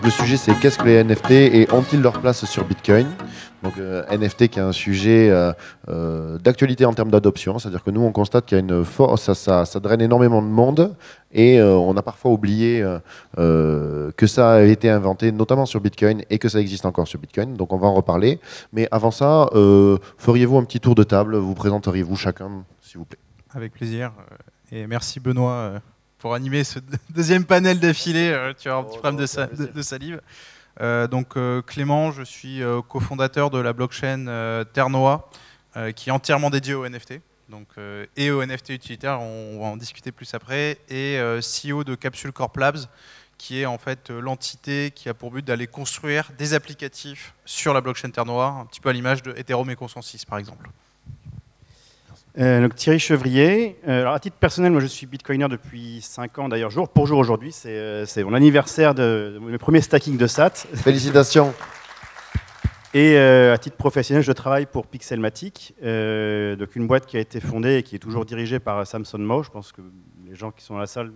Donc le sujet c'est qu'est-ce que les NFT et ont-ils leur place sur Bitcoin? Donc NFT qui est un sujet d'actualité en termes d'adoption, c'est-à-dire que nous on constate qu'il y a une force, ça draine énormément de monde et on a parfois oublié que ça a été inventé notamment sur Bitcoin et que ça existe encore sur Bitcoin, donc on va en reparler. Mais avant ça, feriez-vous un petit tour de table, vous présenteriez-vous chacun s'il vous plaît? Avec plaisir. Et merci Benoît pour animer ce deuxième panel d'affilée. Tu as un petit problème de salive. Donc Clément, je suis cofondateur de la blockchain Ternoa, qui est entièrement dédiée aux NFT. Donc, et aux NFT utilitaires, on va en discuter plus après. Et CEO de Capsule Corp Labs, qui est en fait l'entité qui a pour but d'aller construire des applicatifs sur la blockchain Ternoa, un petit peu à l'image de Ethereum et Consensus par exemple. Donc Thierry Chevrier. Alors à titre personnel, moi je suis bitcoiner depuis 5 ans, d'ailleurs jour pour jour aujourd'hui. C'est mon anniversaire de mes premiers stacking de SAT. Félicitations. Et à titre professionnel, je travaille pour Pixelmatic, donc une boîte qui a été fondée et qui est toujours dirigée par Samson Mow. Je pense que les gens qui sont dans la salle,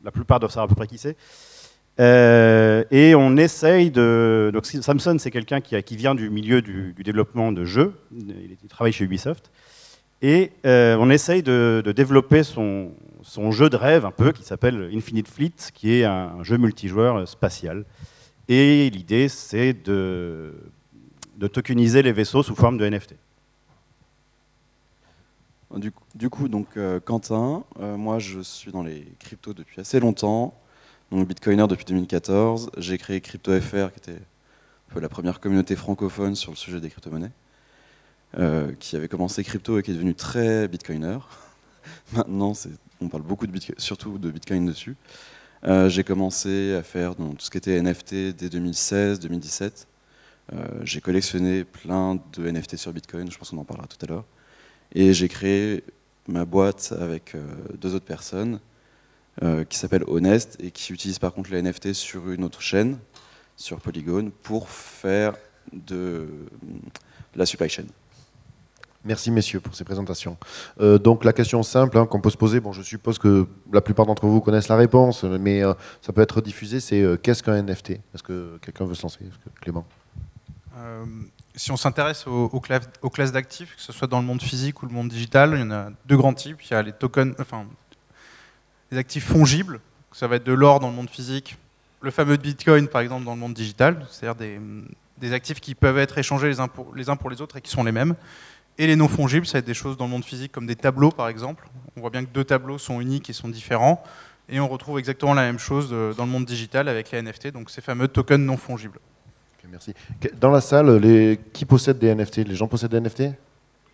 la plupart doivent savoir à peu près qui c'est. Et on essaye de... Donc Samson, c'est quelqu'un qui vient du milieu du développement de jeux. Il travaille chez Ubisoft. Et on essaye de développer son jeu de rêve un peu, qui s'appelle Infinite Fleet, qui est un jeu multijoueur spatial. Et l'idée, c'est de tokeniser les vaisseaux sous forme de NFT. Du coup, donc, Quentin, moi je suis dans les cryptos depuis assez longtemps, donc bitcoiner depuis 2014. J'ai créé CryptoFR, qui était un peu la première communauté francophone sur le sujet des crypto-monnaies. Qui avait commencé crypto et qui est devenu très bitcoiner. Maintenant, on parle beaucoup de Bitcoin, surtout de Bitcoin dessus. J'ai commencé à faire tout ce qui était NFT dès 2016-2017. J'ai collectionné plein de NFT sur Bitcoin, je pense qu'on en parlera tout à l'heure. Et j'ai créé ma boîte avec 2 autres personnes qui s'appelle Honest et qui utilise par contre les NFT sur une autre chaîne, sur Polygon, pour faire de la supply chain. Merci messieurs pour ces présentations. Donc la question simple qu'on peut se poser, bon je suppose que la plupart d'entre vous connaissent la réponse, mais ça peut être diffusé, c'est qu'est-ce qu'un NFT? Est-ce que quelqu'un veut se lancer? Clément? Si on s'intéresse aux classes d'actifs, que ce soit dans le monde physique ou le monde digital, il y en a 2 grands types. Il y a les tokens, enfin les actifs fongibles, ça va être de l'or dans le monde physique, le fameux Bitcoin par exemple dans le monde digital, c'est-à-dire des actifs qui peuvent être échangés les uns pour les autres et qui sont les mêmes. Et les non fongibles, ça va être des choses dans le monde physique comme des tableaux par exemple. On voit bien que 2 tableaux sont uniques et sont différents. Et on retrouve exactement la même chose dans le monde digital avec les NFT, donc ces fameux tokens non fongibles. Okay, merci. Dans la salle, qui possède des NFT? Les gens possèdent des NFT?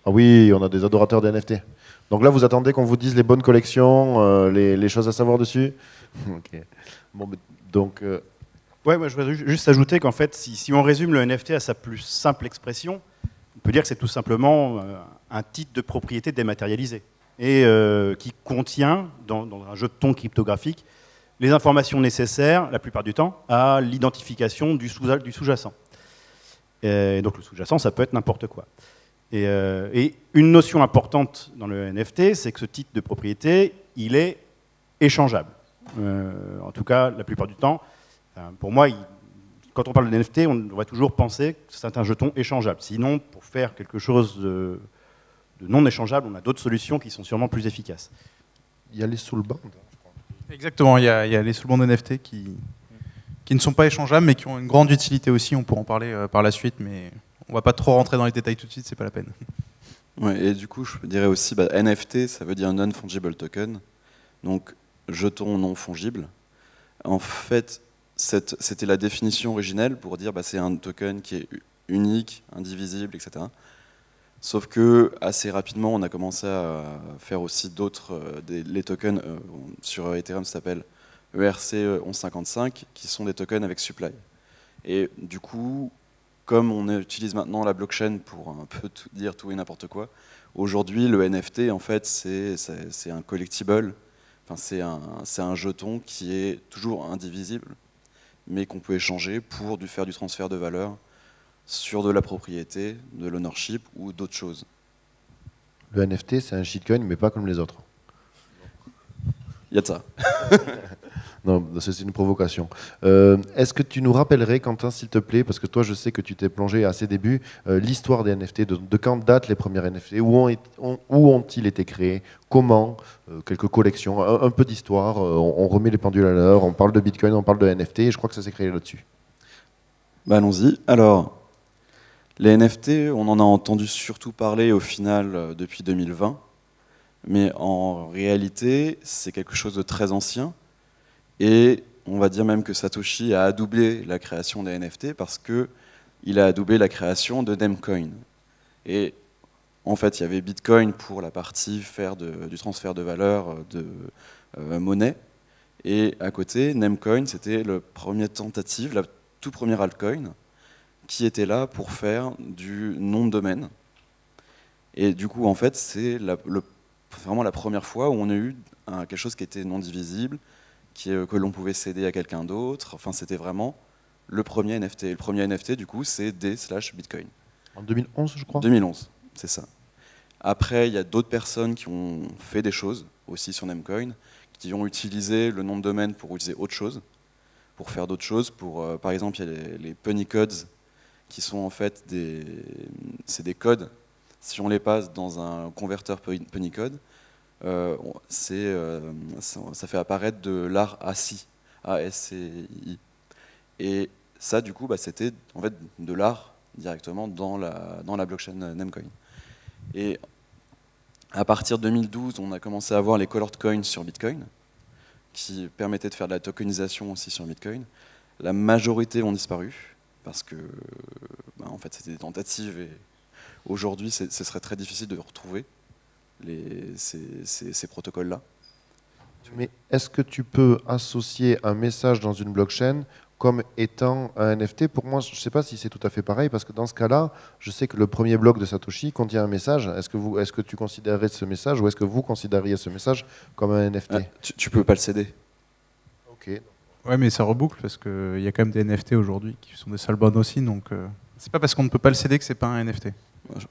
Ah oui, on a des adorateurs des NFT. Donc là, vous attendez qu'on vous dise les bonnes collections, les choses à savoir dessus? Okay. Bon, donc... Ouais, moi, je voudrais juste ajouter qu'en fait, si on résume le NFT à sa plus simple expression, on peut dire que c'est tout simplement un titre de propriété dématérialisé et qui contient, dans un jeton cryptographique, les informations nécessaires, la plupart du temps, à l'identification du sous-jacent. Donc le sous-jacent, ça peut être n'importe quoi. Et une notion importante dans le NFT, c'est que ce titre de propriété, il est échangeable. En tout cas, la plupart du temps, pour moi, quand on parle de NFT, on devrait toujours penser que c'est un jeton échangeable. Sinon, pour faire quelque chose de non échangeable, on a d'autres solutions qui sont sûrement plus efficaces. Il y a les soulbands, je crois. Exactement, il y a les soulbands NFT qui ne sont pas échangeables, mais qui ont une grande utilité aussi. On pourra en parler par la suite, mais on ne va pas trop rentrer dans les détails tout de suite, c'est pas la peine. Ouais, et du coup, je dirais aussi, NFT, ça veut dire non-fungible token, donc jeton non fongible. En fait, c'était la définition originelle pour dire c'est un token qui est unique, indivisible, etc. Sauf que assez rapidement, on a commencé à faire aussi d'autres, les tokens sur Ethereum, ça s'appelle ERC 1155, qui sont des tokens avec supply. Et du coup, comme on utilise maintenant la blockchain pour un peu dire tout et n'importe quoi, aujourd'hui le NFT en fait c'est un collectible, enfin, c'est un jeton qui est toujours indivisible, mais qu'on peut échanger pour faire du transfert de valeur sur de la propriété, de l'ownership ou d'autres choses. Le NFT, c'est un shitcoin, mais pas comme les autres. Il y a de ça. Non, c'est une provocation. Est-ce que tu nous rappellerais, Quentin, s'il te plaît, parce que toi, je sais que tu t'es plongé à ses débuts, l'histoire des NFT, de quand datent les premières NFT, où ont-ils été créés, comment, quelques collections, un peu d'histoire, on remet les pendules à l'heure, on parle de Bitcoin, on parle de NFT, et je crois que ça s'est créé là-dessus. Bah, allons-y. Alors, les NFT, on en a entendu surtout parler au final depuis 2020, mais en réalité, c'est quelque chose de très ancien. Et on va dire même que Satoshi a adoubé la création des NFT parce qu'il a adoubé la création de Namecoin. Et en fait, il y avait Bitcoin pour la partie faire du transfert de valeur de monnaie. Et à côté, Namecoin, c'était la première tentative, la tout première altcoin, qui était là pour faire du nom de domaine. Et du coup, en fait, c'est vraiment la première fois où on a eu quelque chose qui était non divisible, que l'on pouvait céder à quelqu'un d'autre. Enfin, c'était vraiment le premier NFT. Et le premier NFT, du coup, c'est D/Bitcoin. En 2011, je crois. 2011, c'est ça. Après, il y a d'autres personnes qui ont fait des choses aussi sur Namecoin, qui ont utilisé le nom de domaine pour utiliser autre chose, pour faire d'autres choses. Par exemple, il y a les Punny Codes, qui sont en fait c'est des codes. Si on les passe dans un converteur Punny Code, ça fait apparaître de l'art ASCII, A-S-C-I. Et ça, du coup, c'était en fait de l'art directement dans la blockchain Namecoin. Et à partir de 2012, on a commencé à avoir les colored coins sur Bitcoin, qui permettaient de faire de la tokenisation aussi sur Bitcoin. La majorité ont disparu, parce que en fait, c'était des tentatives, et aujourd'hui, ce serait très difficile de retrouver ces protocoles-là. Mais est-ce que tu peux associer un message dans une blockchain comme étant un NFT? Pour moi, je ne sais pas si c'est tout à fait pareil, parce que dans ce cas-là, je sais que le premier bloc de Satoshi contient un message. Est-ce que tu considérerais ce message, ou est-ce que vous considériez ce message comme un NFT? Tu peux pas le céder. Ok. Ouais, mais ça reboucle, parce qu'il y a quand même des NFT aujourd'hui qui sont des soulbound aussi, donc c'est pas parce qu'on ne peut pas le céder que c'est pas un NFT.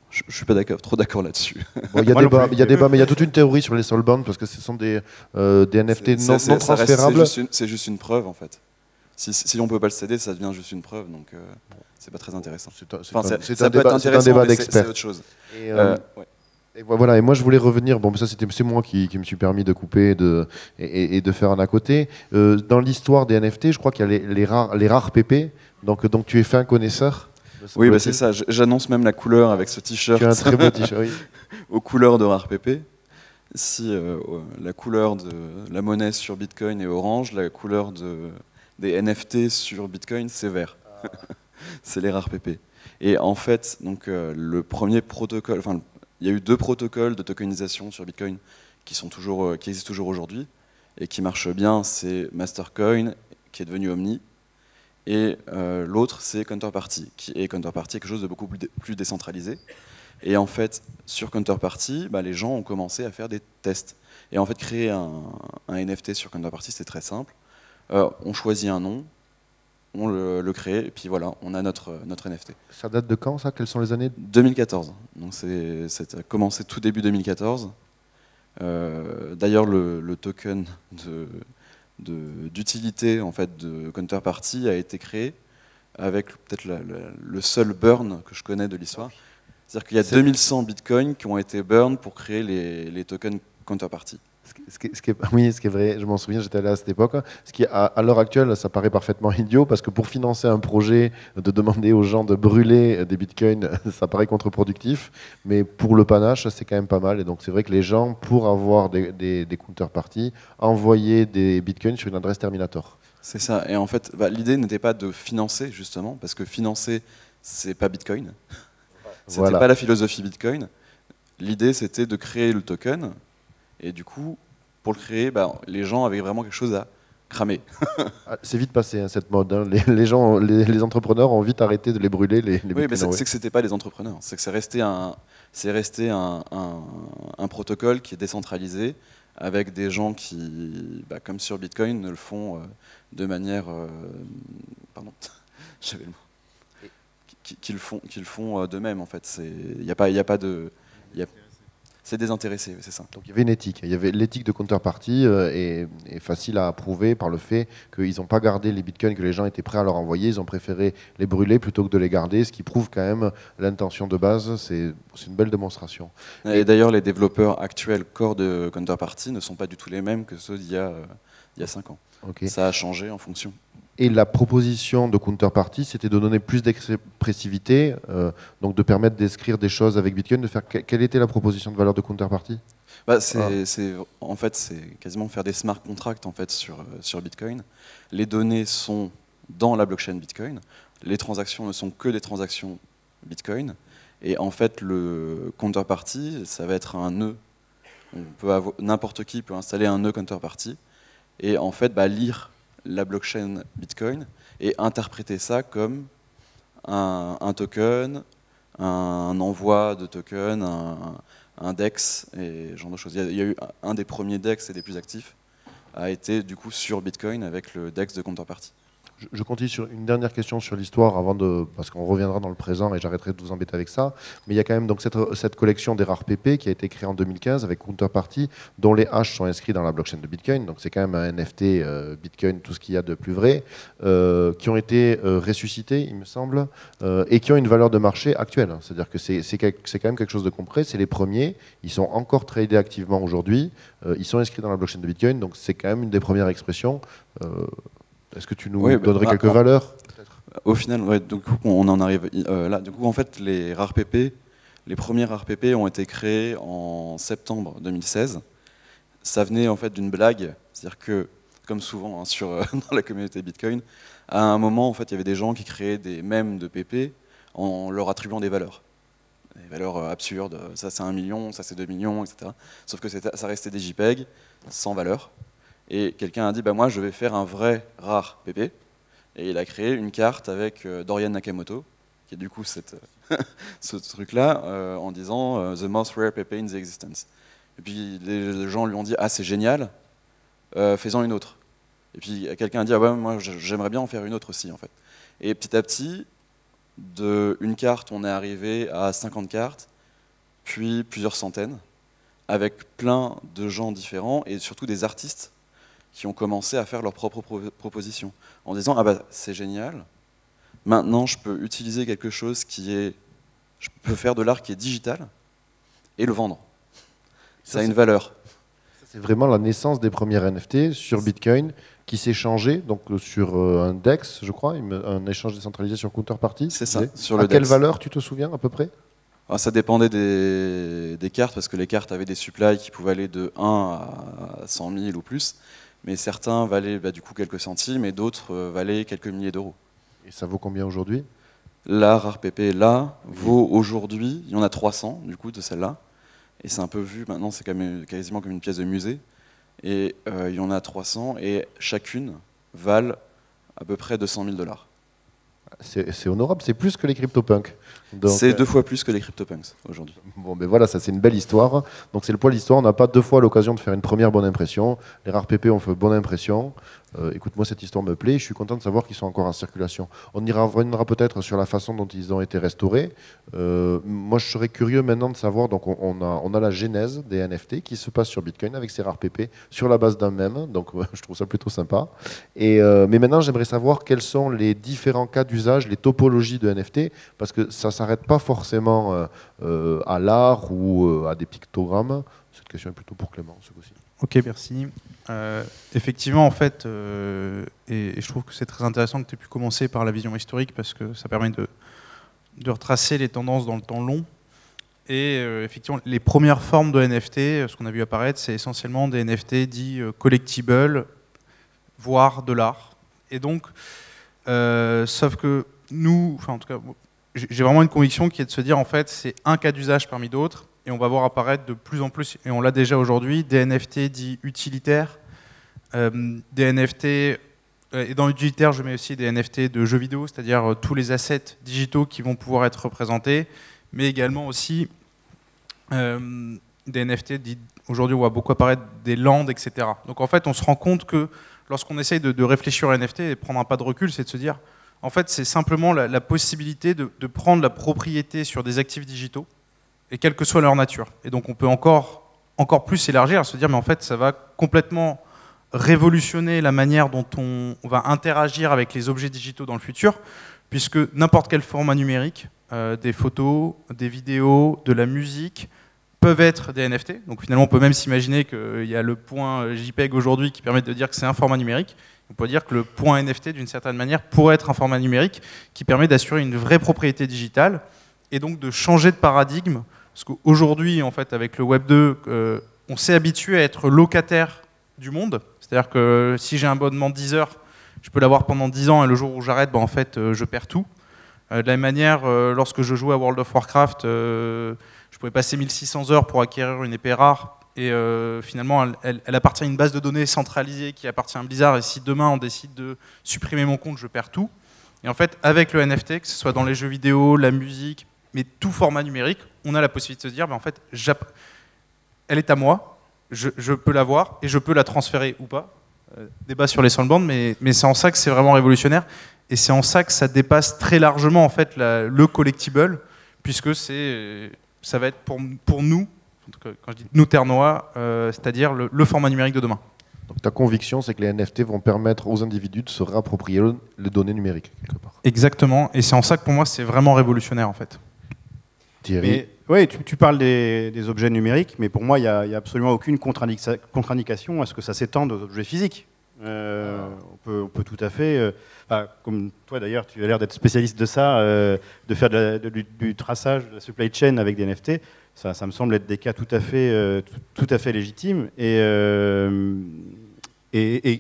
Je suis pas trop d'accord là-dessus. Bon, il y a débat, mais il y a toute une théorie sur les soulbound, parce que ce sont des NFT non transférables. C'est juste une preuve, en fait. Si on peut pas le céder, ça devient juste une preuve, donc c'est pas très intéressant. C'est un débat d'experts. C'est autre chose. Et voilà, et moi je voulais revenir, bon, ça c'est moi qui me suis permis de couper et de faire un à côté. Dans l'histoire des NFT, je crois qu'il y a les rares PP, donc tu es fin connaisseur. Oui, c'est ça, j'annonce même la couleur avec ce t-shirt. Tu as un très beau t-shirt, oui. Aux couleurs de rare PP. Si la couleur de la monnaie sur Bitcoin est orange, la couleur des NFT sur Bitcoin, c'est vert. C'est les rares PP. Et en fait, donc, le premier protocole, il y a eu 2 protocoles de tokenisation sur Bitcoin qui existent toujours aujourd'hui et qui marchent bien. C'est Mastercoin, qui est devenu Omni, et l'autre, c'est Counterparty, qui est quelque chose de beaucoup plus décentralisé. Et en fait, sur Counterparty, les gens ont commencé à faire des tests. Et en fait, créer un NFT sur Counterparty, c'est très simple. On choisit un nom, on le crée, et puis voilà, on a notre NFT. Ça date de quand, ça? Quelles sont les années? 2014. Donc ça a commencé tout début 2014. D'ailleurs, le token d'utilité en fait, de Counterparty a été créé avec peut-être le seul burn que je connais de l'histoire. C'est-à-dire qu'il y a 2100 bitcoins qui ont été burn pour créer les tokens Counterparty. Ce qui est vrai, je m'en souviens, j'étais allé à cette époque. Ce qui, à l'heure actuelle, ça paraît parfaitement idiot, parce que pour financer un projet, de demander aux gens de brûler des bitcoins, ça paraît contre-productif, mais pour le panache, c'est quand même pas mal. Et donc c'est vrai que les gens, pour avoir des counterparties, envoyaient des bitcoins sur une adresse Terminator. C'est ça. Et en fait, l'idée n'était pas de financer, justement, parce que financer, c'est pas Bitcoin. C'était pas la philosophie Bitcoin. L'idée, c'était de créer le token. Et du coup, pour le créer, les gens avaient vraiment quelque chose à cramer. C'est vite passé, hein, cette mode. Hein. Les entrepreneurs ont vite arrêté de les brûler. Oui, mais c'est que c'était pas les entrepreneurs. C'est que c'est resté un protocole qui est décentralisé, avec des gens qui, comme sur Bitcoin, le font de manière... pardon, j'avais le mot. Qui le font d'eux-mêmes, en fait. Il n'y a pas de... C'est désintéressé, c'est ça. Donc il y avait une éthique. Il y avait l'éthique de counterparty est facile à approuver par le fait qu'ils n'ont pas gardé les bitcoins que les gens étaient prêts à leur envoyer. Ils ont préféré les brûler plutôt que de les garder, ce qui prouve quand même l'intention de base. C'est une belle démonstration. Et d'ailleurs, les développeurs actuels core de counterparty ne sont pas du tout les mêmes que ceux d'il y a 5 ans. Okay. Ça a changé en fonction. Et la proposition de counterparty, c'était de donner plus d'expressivité, donc de permettre d'écrire des choses avec Bitcoin. De faire quelle était la proposition de valeur de counterparty? En fait, c'est quasiment faire des smart contracts en fait, sur Bitcoin. Les données sont dans la blockchain Bitcoin. Les transactions ne sont que des transactions Bitcoin. Et en fait, le counterparty, ça va être un nœud. N'importe qui peut installer un nœud counterparty et en fait lire la blockchain Bitcoin et interpréter ça comme un token, un envoi de token, un DEX et ce genre de choses. Il y a eu un des premiers DEX et des plus actifs a été du coup sur Bitcoin avec le DEX de counterparty. Je continue sur une dernière question sur l'histoire parce qu'on reviendra dans le présent et j'arrêterai de vous embêter avec ça. Mais il y a quand même donc cette collection des rares PP qui a été créée en 2015 avec Counterparty, dont les hash sont inscrits dans la blockchain de Bitcoin. Donc c'est quand même un NFT Bitcoin, tout ce qu'il y a de plus vrai, qui ont été ressuscités, il me semble, et qui ont une valeur de marché actuelle. C'est-à-dire que c'est quand même quelque chose de concret. C'est les premiers. Ils sont encore tradés activement aujourd'hui. Ils sont inscrits dans la blockchain de Bitcoin. Donc c'est quand même une des premières expressions. Est-ce que tu nous donnerais quelques valeurs? Au final, ouais, donc on en arrive là. Du coup, en fait, les rares PP, les premiers rares PP ont été créés en septembre 2016. Ça venait en fait d'une blague, c'est-à-dire que, comme souvent dans la communauté Bitcoin, à un moment, en fait, il y avait des gens qui créaient des mèmes de PP en leur attribuant des valeurs. Des valeurs absurdes, ça c'est 1 million, ça c'est 2 millions, etc. Sauf que ça restait des JPEG sans valeur. Et quelqu'un a dit, moi je vais faire un vrai rare PP. Et il a créé une carte avec Dorian Nakamoto, qui est du coup ce truc-là, en disant The most rare PP in the existence. Et puis les gens lui ont dit, ah c'est génial, fais-en une autre. Et puis quelqu'un a dit, ah ouais, moi j'aimerais bien en faire une autre aussi en fait. Et petit à petit, d'une carte, on est arrivé à 50 cartes, puis plusieurs centaines, avec plein de gens différents et surtout des artistes qui ont commencé à faire leurs propres propositions, en disant « Ah bah c'est génial, maintenant je peux utiliser quelque chose je peux faire de l'art qui est digital et le vendre. Ça a une valeur. » C'est vraiment la naissance des premières NFT sur Bitcoin qui s'est changé donc sur un DEX, je crois, un échange décentralisé sur Counterparty. C'est ça, sur le DEX. À quelle valeur tu te souviens à peu près? Alors, ça dépendait des cartes, parce que les cartes avaient des supplies qui pouvaient aller de 1 à 100 000 ou plus. Mais certains valaient du coup quelques centimes et d'autres valaient quelques milliers d'euros. Et ça vaut combien aujourd'hui? La rare PP là vaut aujourd'hui, il y en a 300 du coup de celle-là. Et c'est un peu vu, maintenant c'est quasiment comme une pièce de musée. Et il y en a 300 et chacune valent à peu près 200 000 $. C'est honorable, c'est plus que les CryptoPunks. C'est 2 fois plus que les CryptoPunks aujourd'hui. Bon, ben voilà, ça c'est une belle histoire. Donc c'est le poids de l'histoire. On n'a pas 2 fois l'occasion de faire une première bonne impression. Les rares PP ont fait bonne impression. Écoute, moi cette histoire me plaît. Je suis content de savoir qu'ils sont encore en circulation. On y reviendra peut-être sur la façon dont ils ont été restaurés. Moi, je serais curieux maintenant de savoir. Donc on a la genèse des NFT qui se passe sur Bitcoin avec ces rares PP sur la base d'un mème. Donc je trouve ça plutôt sympa. Mais maintenant, j'aimerais savoir quels sont les différents cas d'usage, les topologies de NFT, parce que ça s'arrête pas forcément à l'art ou à des pictogrammes. Cette question est plutôt pour Clément, ce coup-ci. Ok, merci. Effectivement, en fait, et je trouve que c'est très intéressant que tu aies pu commencer par la vision historique parce que ça permet de retracer les tendances dans le temps long. Et effectivement, les premières formes de NFT, ce qu'on a vu apparaître, c'est essentiellement des NFT dits collectibles, voire de l'art. Et donc, sauf que nous, enfin en tout cas, j'ai vraiment une conviction qui est de se dire, en fait, c'est un cas d'usage parmi d'autres. Et on va voir apparaître de plus en plus, et on l'a déjà aujourd'hui, des NFT dits utilitaires, des NFT, et dans l'utilitaire, je mets aussi des NFT de jeux vidéo, c'est-à-dire tous les assets digitaux qui vont pouvoir être représentés, mais également aussi des NFT dits, aujourd'hui on voit beaucoup apparaître des landes, etc. Donc en fait, on se rend compte que lorsqu'on essaye de réfléchir à NFT et prendre un pas de recul, c'est de se dire, en fait, c'est simplement la possibilité de prendre la propriété sur des actifs digitaux, et quelle que soit leur nature. Et donc on peut encore plus élargir, à se dire mais en fait ça va complètement révolutionner la manière dont on va interagir avec les objets digitaux dans le futur, puisque n'importe quel format numérique, des photos, des vidéos, de la musique, peuvent être des NFT. Donc finalement, on peut même s'imaginer qu'il y a le point JPEG aujourd'hui qui permet de dire que c'est un format numérique. On peut dire que le point NFT, d'une certaine manière, pourrait être un format numérique qui permet d'assurer une vraie propriété digitale et donc de changer de paradigme. Parce qu'aujourd'hui, en fait, avec le Web 2, on s'est habitué à être locataire du monde. C'est-à-dire que si j'ai un abonnement de 10 heures, je peux l'avoir pendant 10 ans et le jour où j'arrête, en fait, je perds tout. De la même manière, lorsque je jouais à World of Warcraft, je pouvais passer 1600 heures pour acquérir une épée rare et finalement elle appartient à une base de données centralisée qui appartient à Blizzard, et si demain on décide de supprimer mon compte, je perds tout. Et en fait, avec le NFT, que ce soit dans les jeux vidéo, la musique, mais tout format numérique, on a la possibilité de se dire, en fait, elle est à moi, je peux l'avoir et je peux la transférer ou pas. Débat sur les soundboards, mais c'est en ça que c'est vraiment révolutionnaire. Et c'est en ça que ça dépasse très largement en fait, le collectible, puisque ça va être pour nous, quand je dis nous Ternois, c'est-à-dire le format numérique de demain. Donc ta conviction, c'est que les NFT vont permettre aux individus de se réapproprier les données numériques, quelque part. Exactement, et c'est en ça que pour moi c'est vraiment révolutionnaire en fait. Thierry. Oui, tu parles des objets numériques, mais pour moi, il n'y a absolument aucune contre-indication à ce que ça s'étende aux objets physiques. On peut tout à fait, comme toi d'ailleurs, tu as l'air d'être spécialiste de ça, de faire du traçage de la supply chain avec des NFT, ça me semble être des cas tout à fait légitimes. Et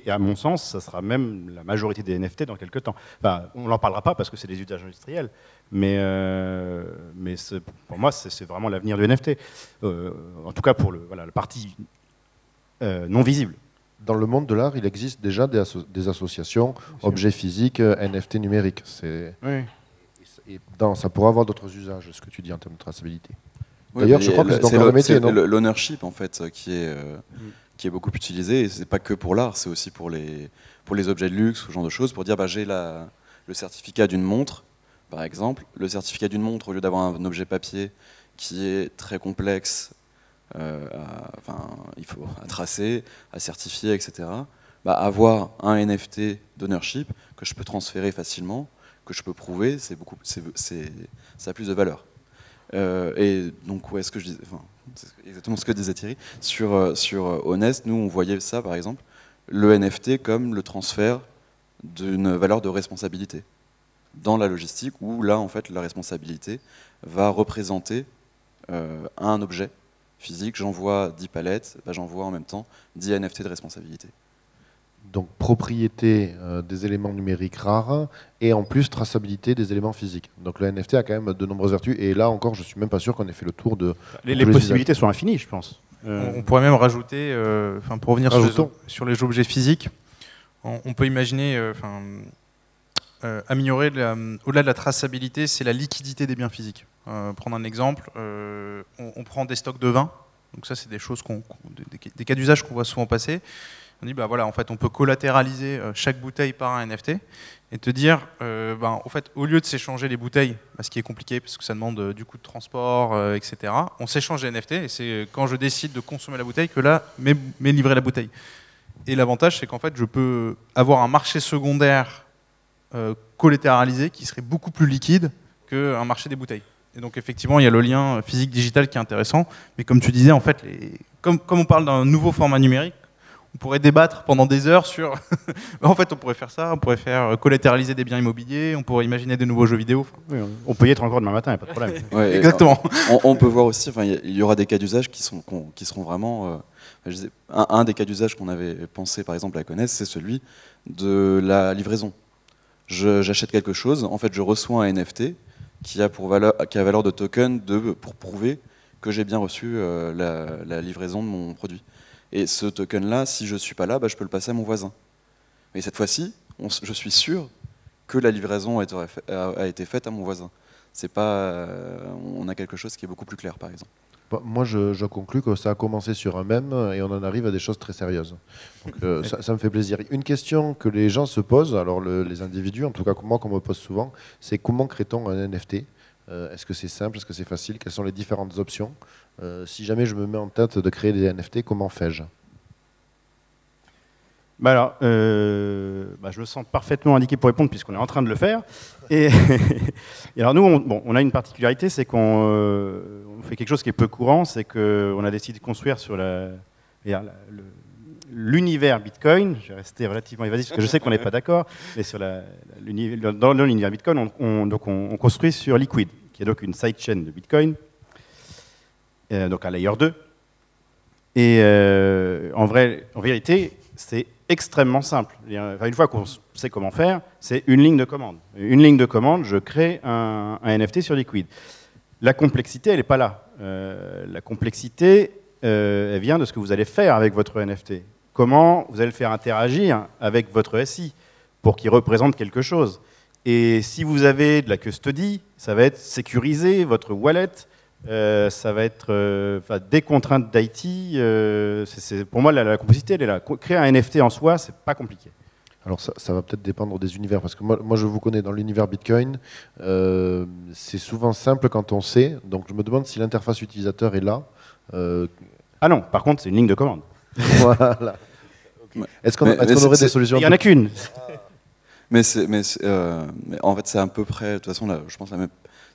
à mon sens, ça sera même la majorité des NFT dans quelques temps. On n'en parlera pas parce que c'est des usages industriels, mais pour moi, c'est vraiment l'avenir du NFT. En tout cas pour la partie non visible. Dans le monde de l'art, il existe déjà des associations, objets physiques, NFT numériques. Oui. Et ça pourrait avoir d'autres usages, ce que tu dis en termes de traçabilité. Oui, d'ailleurs, je crois que c'est dans le métier, non ? L'ownership, en fait, qui est beaucoup utilisé. Et c'est pas que pour l'art, c'est aussi pour les objets de luxe ou ce genre de choses, pour dire j'ai le certificat d'une montre, par exemple. Le certificat d'une montre, au lieu d'avoir un objet papier qui est très complexe, il faut à tracer, à certifier, etc. Avoir un NFT d'ownership que je peux transférer facilement, que je peux prouver, ça a plus de valeur. Et donc, ce que je disais, c'est exactement ce que disait Thierry. Sur Honest, nous, on voyait ça, par exemple, le NFT comme le transfert d'une valeur de responsabilité dans la logistique, où là, en fait, la responsabilité va représenter un objet physique. J'envoie 10 palettes, j'envoie en même temps 10 NFT de responsabilité. Donc propriété des éléments numériques rares et en plus traçabilité des éléments physiques. Donc le NFT a quand même de nombreuses vertus, et là encore je suis même pas sûr qu'on ait fait le tour de... Les possibilités sont infinies, je pense. On pourrait même rajouter, pour revenir sur les objets physiques, on peut imaginer améliorer, au-delà de la traçabilité, c'est la liquidité des biens physiques. Prendre un exemple, on prend des stocks de vin, donc ça c'est des choses, des cas d'usage qu'on voit souvent passer. On dit en fait on peut collatéraliser chaque bouteille par un NFT et te dire en fait au lieu de s'échanger les bouteilles, ce qui est compliqué parce que ça demande du coût de transport, etc. On s'échange les NFT et c'est quand je décide de consommer la bouteille que là m'est livrée la bouteille. Et l'avantage c'est qu'en fait je peux avoir un marché secondaire collatéralisé qui serait beaucoup plus liquide qu'un marché des bouteilles. Et donc effectivement il y a le lien physique-digital qui est intéressant, mais comme tu disais en fait comme on parle d'un nouveau format numérique, on pourrait débattre pendant des heures sur... en fait, on pourrait faire ça, on pourrait faire collatéraliser des biens immobiliers, on pourrait imaginer des nouveaux jeux vidéo. Oui, on peut y être encore demain matin, il n'y a pas de problème. Ouais, exactement. On peut voir aussi, il y aura des cas d'usage qui seront vraiment... un des cas d'usage qu'on avait pensé, par exemple, à connaître, c'est celui de la livraison. J'achète quelque chose, en fait, je reçois un NFT qui a valeur de token pour prouver que j'ai bien reçu la livraison de mon produit. Et ce token-là, si je ne suis pas là, je peux le passer à mon voisin. Mais cette fois-ci, je suis sûr que la livraison a été faite à mon voisin. On a quelque chose qui est beaucoup plus clair, par exemple. Moi, je conclus que ça a commencé sur un mème et on en arrive à des choses très sérieuses. Donc, ça me fait plaisir. Une question que les gens se posent, alors les individus, en tout cas moi qu'on me pose souvent, c'est comment crée-t-on un NFT ? Est-ce que c'est simple? Est-ce que c'est facile? Quelles sont les différentes options? Si jamais je me mets en tête de créer des NFT, comment fais-je? Bah alors, je me sens parfaitement indiqué pour répondre puisqu'on est en train de le faire. Et, et alors nous, on a une particularité, c'est qu'on fait quelque chose qui est peu courant, c'est qu'on a décidé de construire sur l'univers Bitcoin. Je vais rester relativement évasif parce que je sais qu'on n'est pas d'accord, mais dans l'univers Bitcoin, on construit sur Liquid, qui est donc une sidechain de Bitcoin, donc un layer 2. Et en vérité, c'est extrêmement simple. Une fois qu'on sait comment faire, c'est une ligne de commande. Une ligne de commande, je crée un NFT sur Liquid. La complexité, elle n'est pas là. La complexité, elle vient de ce que vous allez faire avec votre NFT. Comment vous allez le faire interagir avec votre SI pour qu'il représente quelque chose. Et si vous avez de la custody, ça va être sécuriser votre wallet. Ça va être des contraintes d'IT. Pour moi, la complexité, elle est là. Créer un NFT en soi, c'est pas compliqué. Alors ça va peut-être dépendre des univers, parce que moi je vous connais dans l'univers Bitcoin, c'est souvent simple quand on sait, donc je me demande si l'interface utilisateur est là. Ah non, par contre c'est une ligne de commande. Voilà. Okay. Est-ce qu'on aurait des solutions? Il n'y en a qu'une. Mais en fait c'est à peu près, de toute façon là, je pense la même.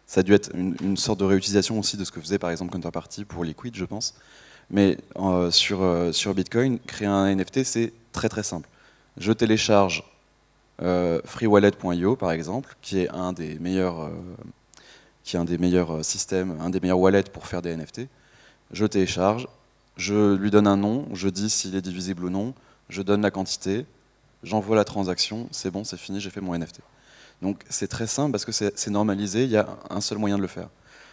Ça a dû être une sorte de réutilisation aussi de ce que faisait par exemple Counterparty pour Liquid, je pense. Mais sur Bitcoin, créer un NFT, c'est très très simple. Je télécharge freewallet.io par exemple, qui est un des meilleurs systèmes, un des meilleurs wallets pour faire des NFT. Je télécharge, je lui donne un nom, je dis s'il est divisible ou non, je donne la quantité, j'envoie la transaction, c'est bon, c'est fini, j'ai fait mon NFT. Donc c'est très simple parce que c'est normalisé, il y a un seul moyen de le faire.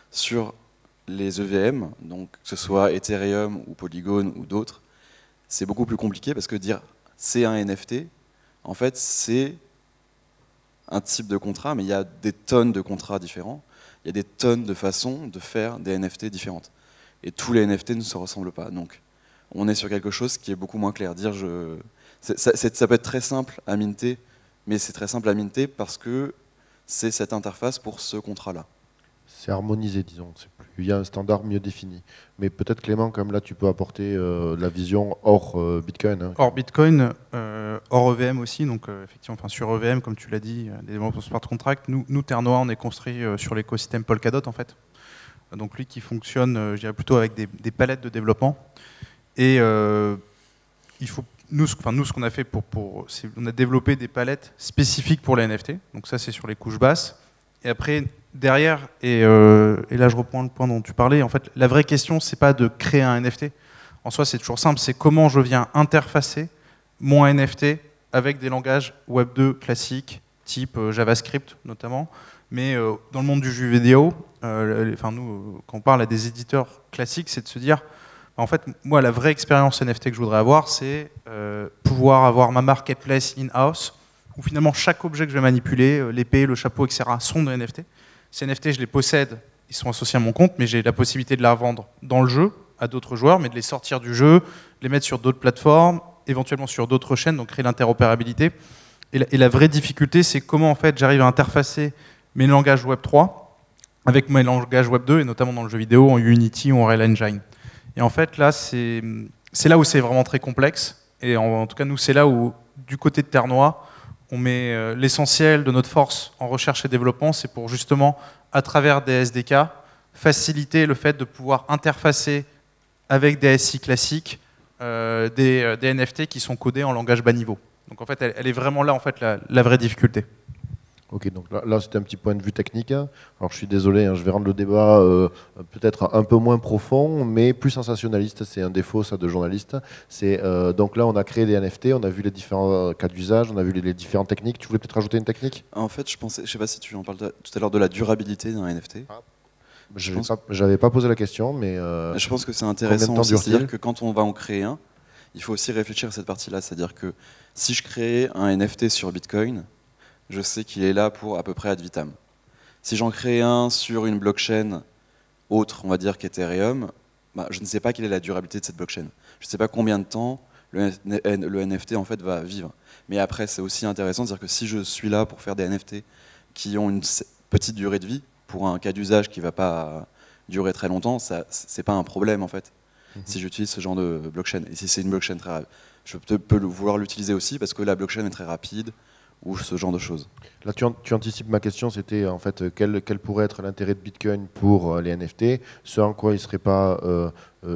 Sur les EVM, donc que ce soit Ethereum ou Polygon ou d'autres, c'est beaucoup plus compliqué parce que dire c'est un NFT, en fait c'est un type de contrat, mais il y a des tonnes de contrats différents, il y a des tonnes de façons de faire des NFT différentes. Et tous les NFT ne se ressemblent pas. Donc on est sur quelque chose qui est beaucoup moins clair. Ça peut être très simple à minter, mais c'est très simple à minter parce que c'est cette interface pour ce contrat-là. C'est harmonisé, disons. Il y a un standard mieux défini. Mais peut-être, Clément, comme là, tu peux apporter la vision hors Bitcoin. Hein. Hors Bitcoin, hors EVM aussi. Donc, effectivement, sur EVM, comme tu l'as dit, des développements smart contract. Nous Ternoa, on est construit sur l'écosystème Polkadot, en fait. Donc, lui qui fonctionne, je dirais plutôt avec des palettes de développement. Et il faut. Nous, ce qu'on a fait on a développé des palettes spécifiques pour les NFT. Donc ça, c'est sur les couches basses. Et après, derrière, et là, je reprends le point dont tu parlais. En fait, la vraie question, c'est pas de créer un NFT. En soi, c'est toujours simple. C'est comment je viens interfacer mon NFT avec des langages Web 2 classiques, type JavaScript notamment. Mais dans le monde du jeu vidéo, nous, quand on parle à des éditeurs classiques, c'est de se dire. En fait, moi, la vraie expérience NFT que je voudrais avoir, c'est pouvoir avoir ma marketplace in-house, où finalement chaque objet que je vais manipuler, l'épée, le chapeau, etc., sont des NFT. Ces NFT, je les possède, ils sont associés à mon compte, mais j'ai la possibilité de la revendre dans le jeu à d'autres joueurs, mais de les sortir du jeu, les mettre sur d'autres plateformes, éventuellement sur d'autres chaînes, donc créer l'interopérabilité. Et la vraie difficulté, c'est comment en fait j'arrive à interfacer mes langages Web 3 avec mes langages Web 2, et notamment dans le jeu vidéo, en Unity ou en Unreal Engine. Et en fait, là, c'est là où c'est vraiment très complexe. Et en tout cas, nous, c'est là où, du côté de Ternoa, on met l'essentiel de notre force en recherche et développement. C'est pour justement, à travers des SDK, faciliter le fait de pouvoir interfacer avec des SI classiques des NFT qui sont codés en langage bas niveau. Donc en fait, elle est vraiment là, en fait, la vraie difficulté. Ok, donc là c'était un petit point de vue technique. Alors je suis désolé, je vais rendre le débat peut-être un peu moins profond, mais plus sensationnaliste. C'est un défaut ça de journaliste. Donc là on a créé des NFT, on a vu les différents cas d'usage, on a vu les différentes techniques. Tu voulais peut-être rajouter une technique? En fait, je sais pas si tu en parles tout à l'heure de la durabilité d'un NFT. Je n'avais pas posé la question, mais je pense que c'est intéressant. C'est-à-dire que quand on va en créer un, il faut aussi réfléchir à cette partie-là. C'est-à-dire que si je crée un NFT sur Bitcoin, je sais qu'il est là pour à peu près ad vitam. Si j'en crée un sur une blockchain autre, on va dire qu'Ethereum, je ne sais pas quelle est la durabilité de cette blockchain. Je ne sais pas combien de temps le NFT en fait va vivre. Mais après, c'est aussi intéressant de dire que si je suis là pour faire des NFT qui ont une petite durée de vie, pour un cas d'usage qui ne va pas durer très longtemps, ce n'est pas un problème en fait, si j'utilise ce genre de blockchain. Et si c'est une blockchain très rapide, je peux vouloir l'utiliser aussi parce que la blockchain est très rapide ou ce genre de choses. Là, tu anticipes ma question, c'était en fait quel pourrait être l'intérêt de Bitcoin pour les NFT, ce en quoi il ne serait pas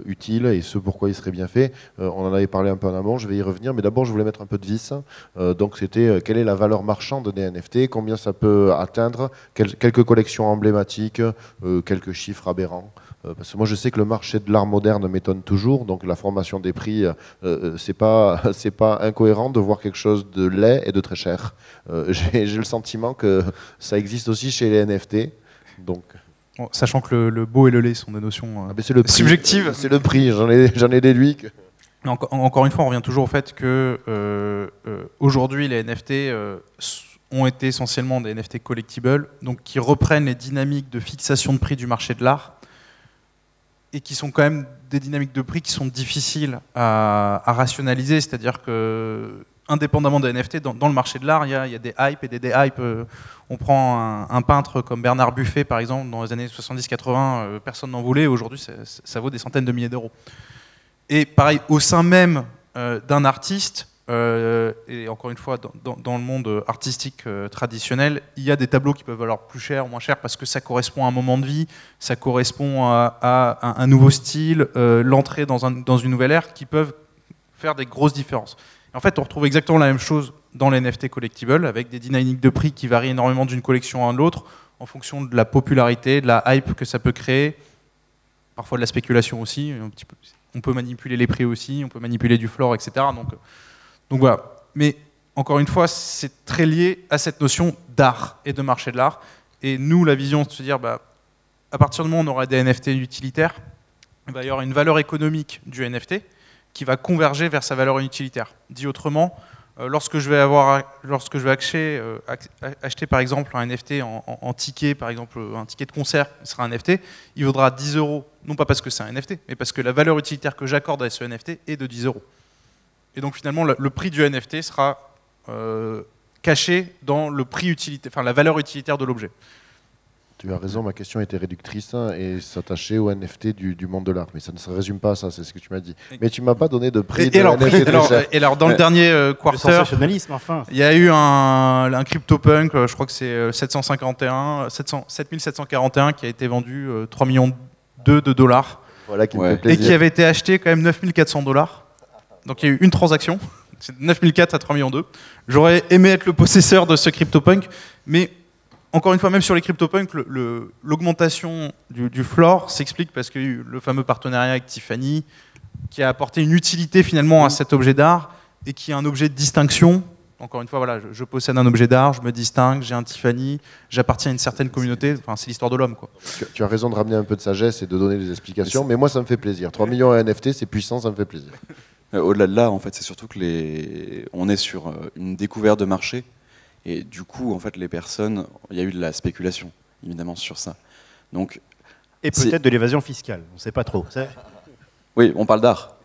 utile et ce pourquoi il serait bien fait. On en avait parlé un peu en amont, je vais y revenir, mais d'abord je voulais mettre un peu de vis. Donc c'était quelle est la valeur marchande des NFT, combien ça peut atteindre, quelques collections emblématiques, quelques chiffres aberrants. Parce que moi je sais que le marché de l'art moderne m'étonne toujours, donc la formation des prix, c'est pas incohérent de voir quelque chose de laid et de très cher. J'ai le sentiment que ça existe aussi chez les NFT. Donc, bon, sachant que le beau et le laid sont des notions subjectives. C'est le prix, j'en ai déduit que... Encore une fois, on revient toujours au fait que aujourd'hui les NFT ont été essentiellement des NFT collectibles, donc qui reprennent les dynamiques de fixation de prix du marché de l'art, et qui sont quand même des dynamiques de prix qui sont difficiles à rationaliser, c'est-à-dire que, indépendamment des NFT, dans le marché de l'art, il y a des hypes et des déhypes. On prend un peintre comme Bernard Buffet, par exemple, dans les années 70-80, personne n'en voulait, aujourd'hui ça vaut des centaines de milliers d'euros. Et pareil, au sein même d'un artiste, et encore une fois, dans le monde artistique traditionnel, il y a des tableaux qui peuvent valoir plus cher ou moins cher parce que ça correspond à un moment de vie, ça correspond à un nouveau style, l'entrée dans une nouvelle ère qui peuvent faire des grosses différences. Et en fait, on retrouve exactement la même chose dans les NFT collectibles avec des dynamiques de prix qui varient énormément d'une collection à l'autre en fonction de la popularité, de la hype que ça peut créer, parfois de la spéculation aussi, un petit peu. On peut manipuler les prix aussi, on peut manipuler du floor, etc. Donc voilà. Mais encore une fois, c'est très lié à cette notion d'art et de marché de l'art. Et nous, la vision, c'est de se dire, à partir du moment où on aura des NFT utilitaires, il va y avoir une valeur économique du NFT qui va converger vers sa valeur utilitaire. Dit autrement, lorsque je vais acheter par exemple un NFT en ticket, par exemple un ticket de concert qui sera un NFT, il vaudra 10 €, non pas parce que c'est un NFT, mais parce que la valeur utilitaire que j'accorde à ce NFT est de 10 €. Et donc finalement, le prix du NFT sera caché dans le prix utilitaire, enfin la valeur utilitaire de l'objet. Tu as raison, ma question était réductrice et s'attachait au NFT du monde de l'art. Mais ça ne se résume pas à ça, c'est ce que tu m'as dit. Mais tu ne m'as pas donné de prix de NFT très cher. Et alors, dans le dernier quarter, enfin. il y a eu un CryptoPunk, je crois que c'est 7741, qui a été vendu 3,2 millions de dollars. Voilà qui me fait plaisir. Et qui avait été acheté quand même 9400 $. Donc il y a eu une transaction, c'est 9400 à 3,2 millions. J'aurais aimé être le possesseur de ce CryptoPunk, mais encore une fois, même sur les CryptoPunks, l'augmentation du floor s'explique parce qu'il y a eu le fameux partenariat avec Tiffany qui a apporté une utilité finalement à cet objet d'art et qui est un objet de distinction. Encore une fois, voilà, je possède un objet d'art, je me distingue, j'ai un Tiffany, j'appartiens à une certaine communauté. Enfin, c'est l'histoire de l'homme, quoi. Tu as raison de ramener un peu de sagesse et de donner des explications, mais moi ça me fait plaisir. 3 millions à NFT, c'est puissant, ça me fait plaisir. Au-delà de là, en fait, c'est surtout que on est sur une découverte de marché. Et du coup, en fait, les personnes, il y a eu de la spéculation, évidemment, sur ça. Donc, et peut-être de l'évasion fiscale, on ne sait pas trop. Oui, on parle d'art.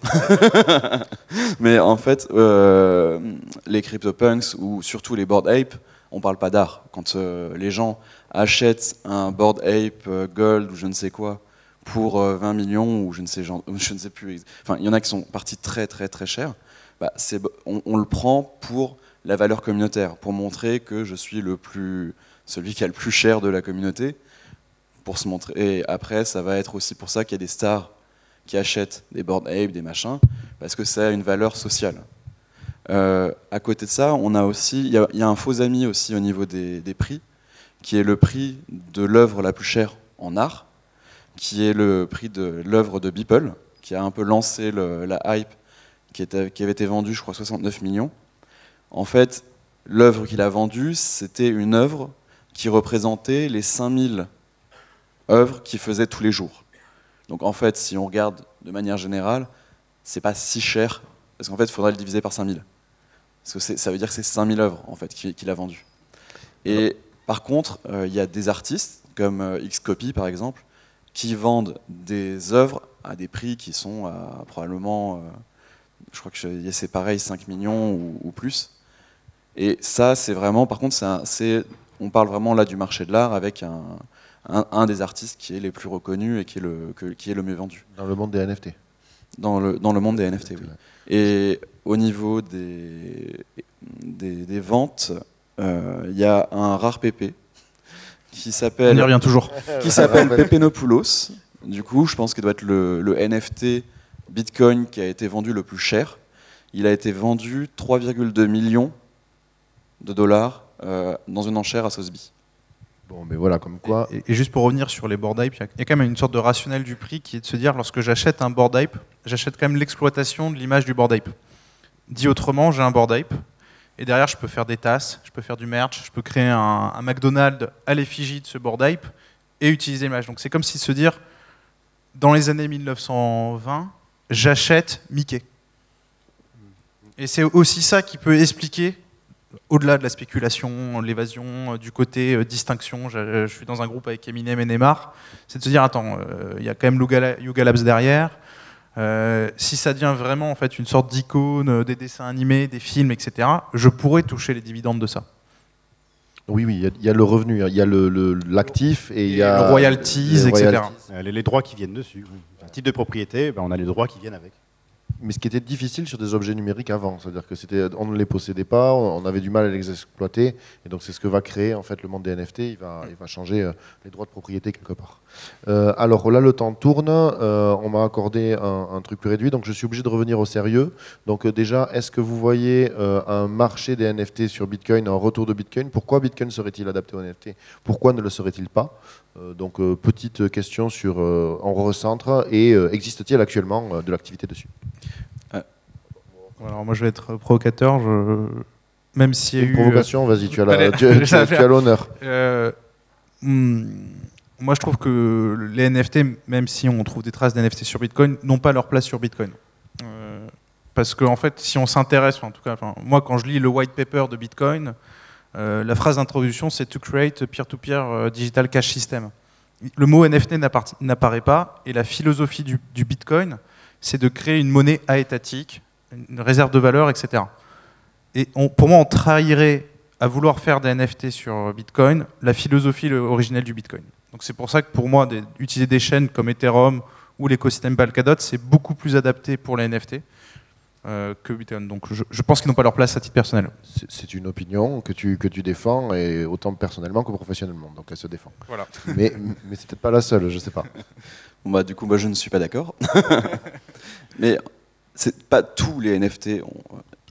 Mais en fait, les CryptoPunks ou surtout les Bored Ape, on ne parle pas d'art. Quand les gens achètent un Bored Ape Gold ou je ne sais quoi pour 20 millions ou je ne sais plus, enfin, il y en a qui sont partis très très très cher, on le prend pour la valeur communautaire, pour montrer que je suis celui qui a le plus cher de la communauté, pour se montrer. Et après, ça va être aussi pour ça qu'il y a des stars qui achètent des Bored Ape, des machins, parce que ça a une valeur sociale. À côté de ça, on a aussi, il y a un faux ami aussi au niveau des prix, qui est le prix de l'œuvre la plus chère en art, qui est le prix de l'œuvre de Beeple, qui a un peu lancé la hype, qui avait été vendue, je crois, 69 millions. En fait, l'œuvre qu'il a vendue, c'était une œuvre qui représentait les 5000 œuvres qu'il faisait tous les jours. Donc en fait, si on regarde de manière générale, c'est pas si cher, parce qu'en fait, il faudrait le diviser par 5000. Parce que ça veut dire que c'est 5000 œuvres en fait, qu'il a vendues. Et par contre, il y a des artistes, comme Xcopy par exemple, qui vendent des œuvres à des prix qui sont à probablement, je crois que c'est pareil, 5 millions ou plus. Et ça, c'est vraiment, par contre, on parle vraiment là du marché de l'art avec un un des artistes qui est les plus reconnus et qui est le mieux vendu. Dans le monde des NFT. Dans le monde des NFT, oui. Et au niveau des ventes, il y a un rare PP qui On y s'appelle revient toujours. Pepenopoulos. Du coup, je pense qu'il doit être le NFT Bitcoin qui a été vendu le plus cher. Il a été vendu 3,2 millions de dollars dans une enchère à Sotheby's. Bon, mais voilà, comme quoi. Et juste pour revenir sur les board hype, il y a quand même une sorte de rationnel du prix qui est de se dire, lorsque j'achète un board hype, j'achète quand même l'exploitation de l'image du board hype. Dit autrement, j'ai un board hype, et derrière je peux faire des tasses, je peux faire du merch, je peux créer un McDonald's à l'effigie de ce board hype et utiliser l'image. Donc c'est comme si se dire, dans les années 1920, j'achète Mickey. Et c'est aussi ça qui peut expliquer, au-delà de la spéculation, l'évasion, du côté distinction, je suis dans un groupe avec Eminem et Neymar, c'est de se dire, attends, il y a quand même Yuga Labs derrière. Si ça devient vraiment en fait une sorte d'icône, des dessins animés, des films, etc., je pourrais toucher les dividendes de ça. Oui, il y a le revenu, il y a l'actif et il y a le royalties, etc. Les droits qui viennent dessus. Un titre de propriété, on a les droits qui viennent avec. Mais ce qui était difficile sur des objets numériques avant, c'est-à-dire que on ne les possédait pas, on avait du mal à les exploiter, et donc c'est ce que va créer en fait le monde des NFT. Il va changer les droits de propriété quelque part. Alors là, le temps tourne. On m'a accordé un truc plus réduit, donc je suis obligé de revenir au sérieux. Donc déjà, est-ce que vous voyez un marché des NFT sur Bitcoin, un retour de Bitcoin? Pourquoi Bitcoin serait-il adapté aux NFT? Pourquoi ne le serait-il pas? Donc petite question sur en recentre, et existe-t-il actuellement de l'activité dessus? Alors moi je vais être provocateur, même s'il y a eu... Provocation, vas-y, tu as l'honneur. Moi je trouve que les NFT, même si on trouve des traces d'NFT sur Bitcoin, n'ont pas leur place sur Bitcoin. Parce qu'en fait, si on s'intéresse, en tout cas, moi quand je lis le white paper de Bitcoin, la phrase d'introduction c'est « to create a peer-to-peer digital cash system ». Le mot NFT n'apparaît pas, et la philosophie du Bitcoin, c'est de créer une monnaie aétatique, une réserve de valeur, etc. Et pour moi, on trahirait à vouloir faire des NFT sur Bitcoin la philosophie originelle du Bitcoin. Donc c'est pour ça que pour moi, utiliser des chaînes comme Ethereum ou l'écosystème Polkadot, c'est beaucoup plus adapté pour les NFT que Bitcoin. Donc je pense qu'ils n'ont pas leur place à titre personnel. C'est une opinion que tu défends, et autant personnellement que professionnellement. Donc elle se défend. Voilà. Mais c'est peut-être pas la seule, je sais pas. Bon, du coup, moi, je ne suis pas d'accord. Mais c'est pas tous les NFT.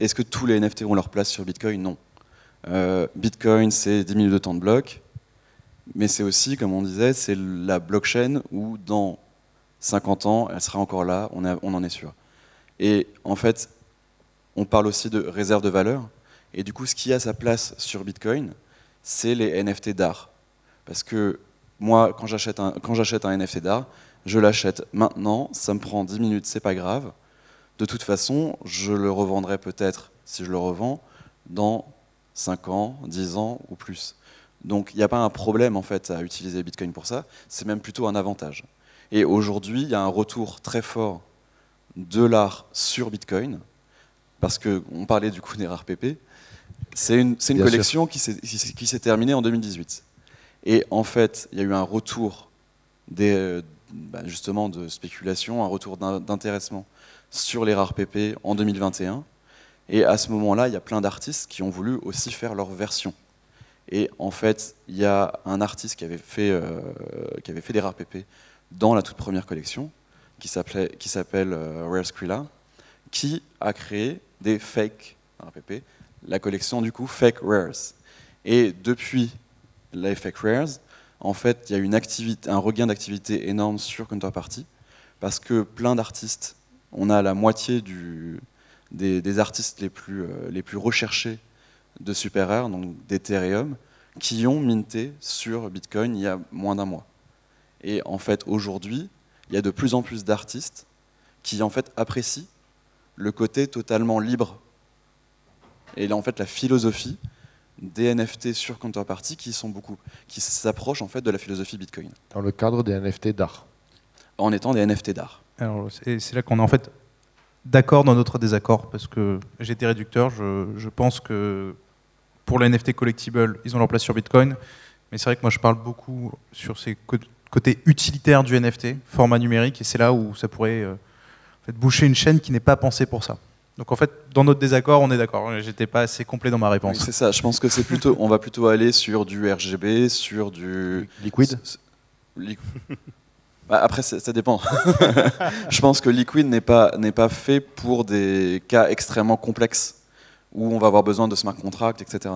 Est-ce que tous les NFT ont leur place sur Bitcoin? Non. Bitcoin, c'est 10 minutes de temps de bloc, mais c'est aussi, comme on disait, c'est la blockchain où dans 50 ans, elle sera encore là, on en est sûr. Et en fait, on parle aussi de réserve de valeur, et du coup, ce qui a sa place sur Bitcoin, c'est les NFT d'art. Parce que moi, quand j'achète un NFT d'art, je l'achète maintenant, ça me prend 10 minutes, c'est pas grave. De toute façon, je le revendrai peut-être, si je le revends, dans 5 ans, 10 ans ou plus. Donc il n'y a pas un problème en fait à utiliser Bitcoin pour ça, c'est même plutôt un avantage. Et aujourd'hui, il y a un retour très fort de l'art sur Bitcoin, parce qu'on parlait du coup des rares PP. C'est une collection qui s'est terminée en 2018. Et en fait, il y a eu un retour justement de spéculation, un retour d'intéressement sur les rares PP en 2021. Et à ce moment-là, il y a plein d'artistes qui ont voulu aussi faire leur version. Et en fait, il y a un artiste qui avait fait des rares PP dans la toute première collection, qui s'appelle Rare Skrilla, qui a créé des fake rares PP, la collection du coup Fake Rares. Et depuis les Fake Rares, en fait, il y a eu un regain d'activité énorme sur Counterparty, parce que plein d'artistes, on a la moitié des artistes les plus recherchés de Super Rare, donc d'Ethereum, qui ont minté sur Bitcoin il y a moins d'un mois. Et en fait, aujourd'hui, il y a de plus en plus d'artistes qui en fait apprécient le côté totalement libre. Et là, en fait, la philosophie des NFT sur Counterparty qui s'approchent en fait de la philosophie Bitcoin. Dans le cadre des NFT d'art. En étant des NFT d'art. Alors, c'est là qu'on est en fait d'accord dans notre désaccord, parce que j'ai été réducteur. Je pense que pour les NFT collectibles, ils ont leur place sur Bitcoin, Mais c'est vrai que moi je parle beaucoup sur ces côtés utilitaires du NFT, format numérique, et c'est là où ça pourrait en fait, boucher une chaîne qui n'est pas pensée pour ça. Donc en fait, dans notre désaccord, on est d'accord. J'étais pas assez complet dans ma réponse. Oui, c'est ça. Je pense que c'est plutôt, on va plutôt aller sur du RGB, sur du Liquid. Bah, après, ça dépend. Je pense que Liquid n'est pas fait pour des cas extrêmement complexes où on va avoir besoin de smart contracts, etc.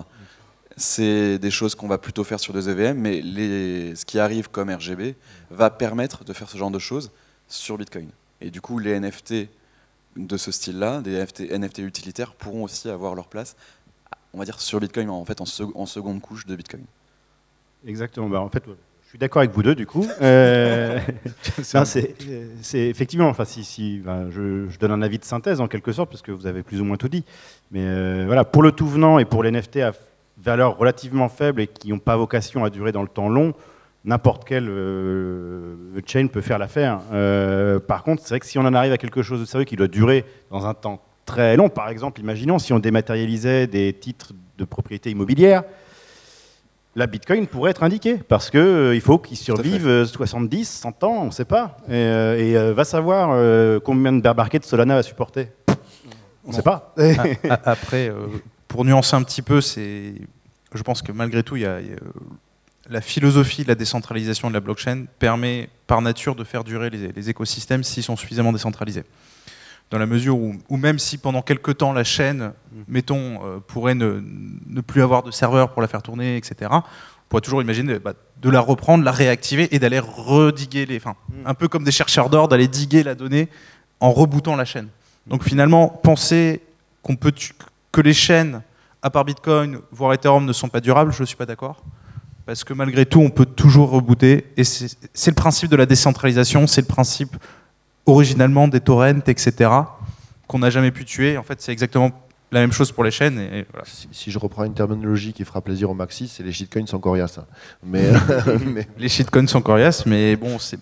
C'est des choses qu'on va plutôt faire sur des EVM, mais ce qui arrive comme RGB va permettre de faire ce genre de choses sur Bitcoin. Et du coup, les NFT de ce style-là, des NFT utilitaires, pourront aussi avoir leur place, on va dire, sur Bitcoin, en fait, en seconde couche de Bitcoin. Exactement. Bah, en fait, je suis d'accord avec vous deux, du coup. C'est effectivement, enfin, je donne un avis de synthèse, en quelque sorte, parce que vous avez plus ou moins tout dit. Mais voilà, pour le tout venant et pour les NFT à valeur relativement faible et qui n'ont pas vocation à durer dans le temps long, n'importe quelle chain peut faire l'affaire. Par contre, c'est vrai que si on en arrive à quelque chose de sérieux qui doit durer dans un temps très long, par exemple, imaginons si on dématérialisait des titres de propriété immobilière, la Bitcoin pourrait être indiquée, parce qu'il faut qu'ils survivent 70, 100 ans, on ne sait pas. Et va savoir combien de bear market Solana va supporter. On ne sait pas. Après, pour nuancer un petit peu, je pense que malgré tout, la philosophie de la décentralisation de la blockchain permet par nature de faire durer les écosystèmes s'ils sont suffisamment décentralisés. Dans la mesure où même si pendant quelques temps la chaîne, mettons, pourrait ne plus avoir de serveur pour la faire tourner, etc., on pourrait toujours imaginer de la reprendre, la réactiver et d'aller rediguer un peu comme des chercheurs d'or, d'aller diguer la donnée en rebootant la chaîne. Donc finalement, penser que les chaînes, à part Bitcoin, voire Ethereum, ne sont pas durables, je ne suis pas d'accord. Parce que malgré tout, on peut toujours rebooter. Et c'est le principe de la décentralisation, c'est le principe originalement des torrents, etc., qu'on n'a jamais pu tuer. En fait, c'est exactement la même chose pour les chaînes. Et voilà. Si je reprends une terminologie qui fera plaisir au maxi, c'est les shitcoins sont coriaces. Mais les shitcoins sont coriaces, mais bon, c'est...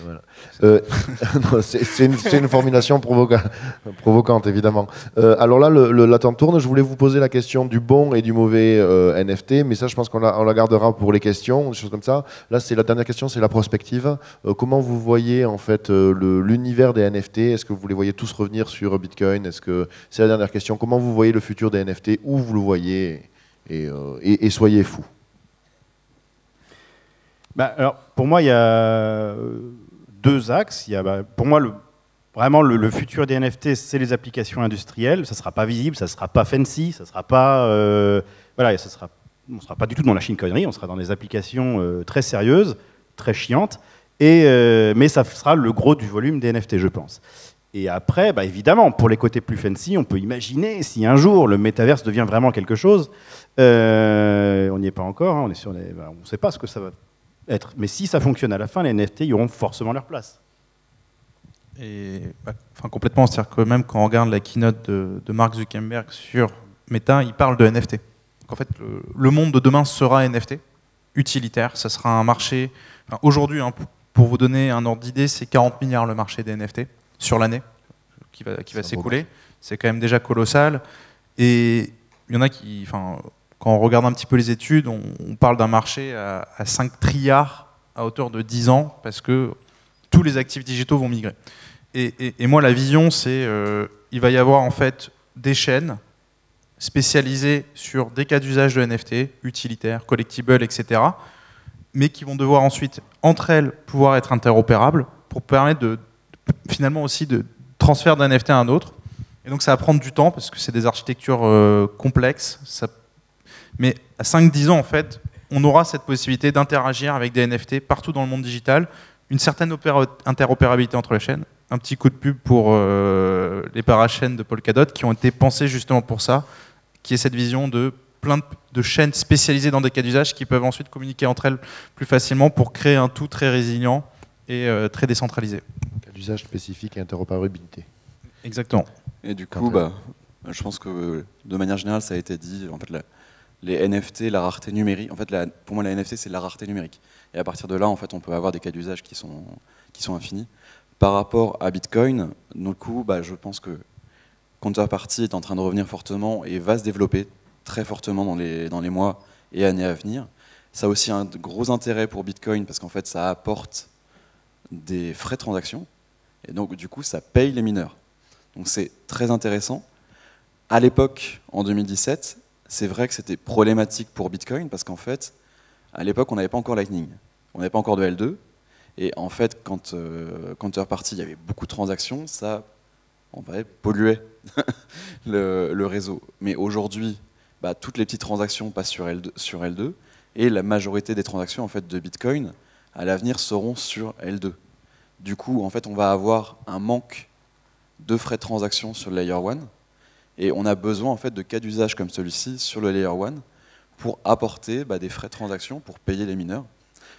Voilà. C'est une formulation provocante, évidemment. Alors là, la tente tourne. Je voulais vous poser la question du bon et du mauvais NFT, mais ça, je pense qu'on la gardera pour les questions, des choses comme ça. Là, c'est la dernière question, c'est la prospective. Comment vous voyez en fait l'univers des NFT? Est-ce que vous les voyez tous revenir sur Bitcoin? Est-ce que c'est la dernière question? Comment vous voyez le futur des NFT? Où vous le voyez? Et soyez fous. Alors, pour moi, il y a deux axes. Il y a, pour moi, vraiment, le futur des NFT, c'est les applications industrielles. Ça ne sera pas visible, ça ne sera pas fancy, ça sera pas, voilà, on ne sera pas du tout dans la chicanerie, on sera dans des applications très sérieuses, très chiantes, mais ça sera le gros du volume des NFT, je pense. Et après, évidemment, pour les côtés plus fancy, on peut imaginer si un jour le métaverse devient vraiment quelque chose. On n'y est pas encore, hein, on ne sait pas ce que ça va être. Mais si ça fonctionne à la fin, les NFT y auront forcément leur place. Et complètement, c'est-à-dire que même quand on regarde la keynote de Mark Zuckerberg sur Meta, il parle de NFT. Donc en fait, le monde de demain sera NFT, utilitaire. Ça sera un marché. Aujourd'hui, pour vous donner un ordre d'idée, c'est 40 milliards le marché des NFT sur l'année qui va s'écouler. C'est quand même déjà colossal. Et il y en a qui, quand on regarde un petit peu les études, on parle d'un marché à 5 trilliards à hauteur de 10 ans parce que tous les actifs digitaux vont migrer. Et moi, la vision, c'est il va y avoir en fait des chaînes spécialisées sur des cas d'usage de NFT, utilitaires, collectibles, etc., mais qui vont devoir ensuite, entre elles, pouvoir être interopérables pour permettre finalement aussi de transfert d'un NFT à un autre. Et donc ça va prendre du temps parce que c'est des architectures complexes. Mais à 5-10 ans, en fait, on aura cette possibilité d'interagir avec des NFT partout dans le monde digital, une certaine interopérabilité entre les chaînes. Un petit coup de pub pour les parachaînes de Polkadot qui ont été pensées justement pour ça, qui est cette vision de plein de chaînes spécialisées dans des cas d'usage qui peuvent ensuite communiquer entre elles plus facilement pour créer un tout très résilient et très décentralisé. Cas d'usage spécifique et interopérabilité. Exactement. Et du coup, je pense que de manière générale, ça a été dit, en fait, les NFT, la rareté numérique, en fait, pour moi, la NFT, c'est la rareté numérique. Et à partir de là, en fait, on peut avoir des cas d'usage qui sont infinis. Par rapport à Bitcoin, du coup, je pense que Counterparty est en train de revenir fortement et va se développer très fortement dans les mois et années à venir. Ça a aussi un gros intérêt pour Bitcoin parce qu'en fait, ça apporte des frais de transaction et donc du coup, ça paye les mineurs. Donc c'est très intéressant. À l'époque, en 2017, c'est vrai que c'était problématique pour Bitcoin parce qu'en fait, à l'époque, on n'avait pas encore Lightning, on n'avait pas encore de L2 et en fait, quand Counterparty, il y avait beaucoup de transactions, ça, en vrai, polluait le réseau. Mais aujourd'hui, toutes les petites transactions passent sur L2 et la majorité des transactions en fait, de Bitcoin, à l'avenir, seront sur L2. Du coup, en fait, on va avoir un manque de frais de transaction sur le Layer 1 et on a besoin en fait, de cas d'usage comme celui-ci sur le Layer 1 pour apporter des frais de transaction pour payer les mineurs.